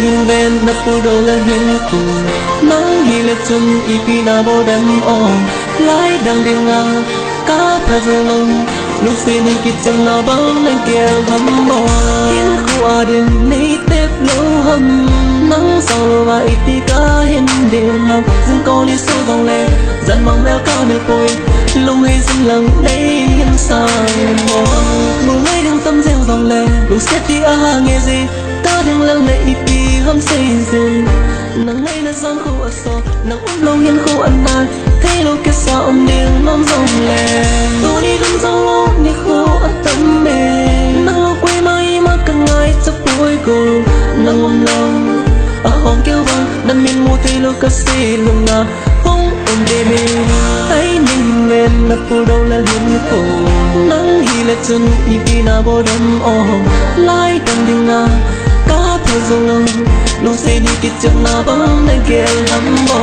hình bên nắp bù đầu là hình cụ nắng hi lệ chân y pi na bồ đêm o lái đang đi ngang cá phơi lông lúc xin kịch chân na bóng lên kêu hâm mộ hiên khu đêm nay tép lâu hâm nắng sau lâu và ít đi cá hiên đêm học dừng con đi sâu vòng lệ dần mong mèo cao mèo côi lông hay dừng lặng đây hiên xa mồ mùa ngay đang tâm reo vòng lệ lúc xét đi nghe gì ta đang lặng lệ ít đi hâm say dừng nắng ngay là giang khu ở so nắng ôm lâu hiên khu ăn mai thấy lâu kết sao ôm đêm mong dòng lệ tôi đi đứng sau lỗ đi khu ở tâm mềm nắng lâu quay mai mà cần ngay chấp bối cô nắng ôm lâu ở hòn kêu vang đâm miên mùa thấy lâu cất xì lùng ngà không ôm đêm mình thấy mình lên nắp bù đầu là hiên khổ nắng hi lệ chân y pi na bồ đêm o lái đằng đi ngà cá phơi rong lông lúc say đi kịch chân na bóng lên kêu hâm mộ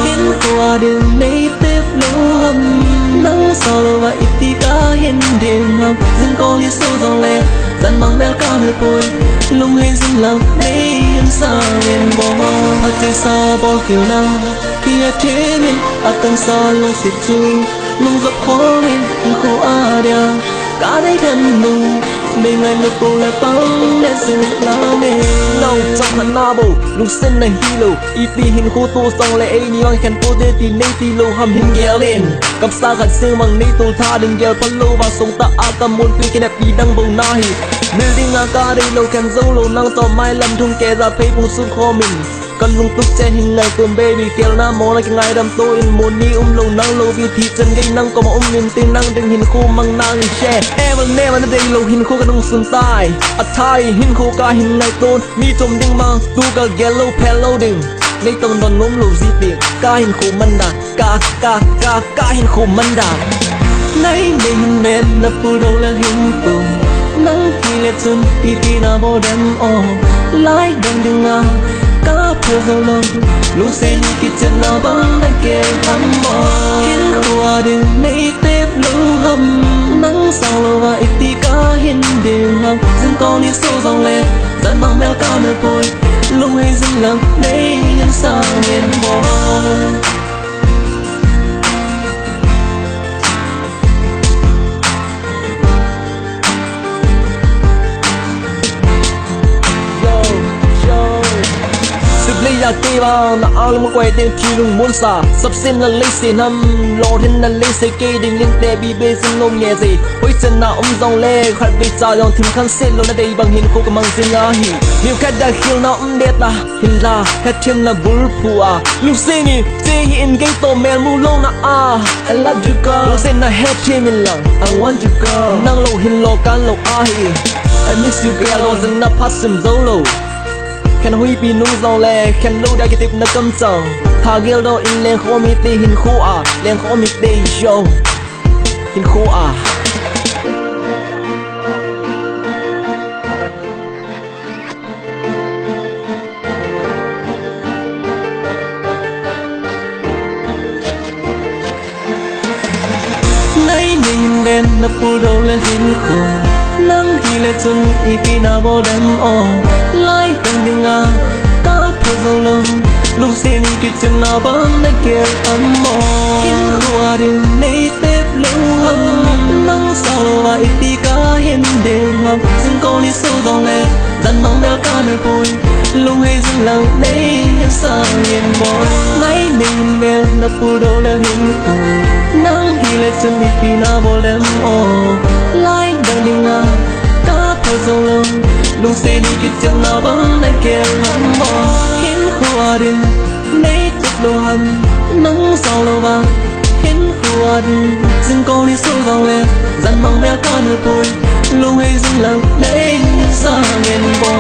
hiên qua đường nay tép lâu hâm nắng sau lâu và ít đi cá hiên đêm học dừng con đi sâu dòng lệ dần mang béo cao mèo côi lúc hay dừng lặng đây hiên xa miền bò ở trên xa bò kiểu nào khi ở thế mình ở tầng xa lâu xịt chu lúc gặp khó mình khổ đeo cả đấy thân nung mình ngày lúc cô lại băng để sự la mê nào trong hắn na bồ lúc sen này hi lô ipi hình khu tô song lệ ni on khen tô đê tì nay tì lô hầm hình ghé lên cầm xa gần xương bằng nay tô tha đừng ghé phân lô và sống ta a cầm môn tuy cái đẹp đi đăng bầu na hi building a ca đây lô khen dâu lô năng tỏ mai lâm thung kè ra phê vùng xương kho mình cần lung túc che hình ngày cùng baby kéo na mò lại cái ngày đâm tôi in môn ni lâu năng lâu vì thì chân gây năng có một niềm tin năng đừng hình khu mang năng share ever never đây lâu hình khu cái đông xuân tai a thai hình khu ca hình ngày tôn mi trồng đinh mang tu cả yellow pello đừng nay tông đòn nôm lâu gì tiền ca hình khu mân đà ca hình khu mân đà nay mình men nắp bù đầu là hình cụ nắng khi lệ chân y pi na bồ đêm o lái đằng đi ngang cá phơi rong lông lúc say đi kịch chân na bóng lên kêu hâm mộ hiên qua đường nay tép lâu hâm nắng sau lâu và ít đi cá hiên đêm học dừng con đi sâu dòng lệ dần mang mèo cao mèo côi lúc hay dừng lặng đây hiên xa miền bò là cây bao là ao lưng quay tên khi lùng muốn xả sắp xin là lấy xin hâm lo thêm là lấy xây cây đình liên tệ bị bê xin lông nhẹ gì ôi chân nào ông dòng lê khoát bị trả lòng thím khăn xin lông đây bằng hình cô cầm bằng xin ngã hỉ nhiều khách đã khiêu nó ông đẹp là hình là hết thêm là bùi phù à lúc xin đi chơi hiện gây tổ mèn mù lông là I love you girl lúc xin là hết thêm mình là I want you girl năng lâu hình lo can lâu hỉ I miss you girl lo dần nắp phát sim dấu lâu khen hui pi nu dòng lệ khen lâu đã tiếp na cầm chồng thà gel đâu in lên khó mi tê hình khô lên khó mi tê show hình khô nay mình đen nắp bù đầu lên hình khô nắng khi lệ chân y pi na bồ đêm o lái đằng đi ngang cá phơi rong lông lúc xin kịch chân na bóng lên kêu hâm mộ hiên qua đường nay tép lâu hâm nắng sau lâu và ít đi cá hiên đêm học dừng con đi sâu dòng lệ dần mong béo cao mèo côi lúc hay dừng lặng đây hiên xa miền bò ngay mình bên nắp bù đầu là hình cụ nắng khi lệ chân y pi na bồ đêm o lái đằng đi ngang cá phơi rong lông lúc say đi kịch chân na bóng lên kêu hâm mộ hiên qua đường nay tép lâu hâm nắng sau lâu vàng hiên qua đường dừng con đi sâu vòng lệ dần mang béo cao mèo côi lúc hay dừng lặng đây xa miền bò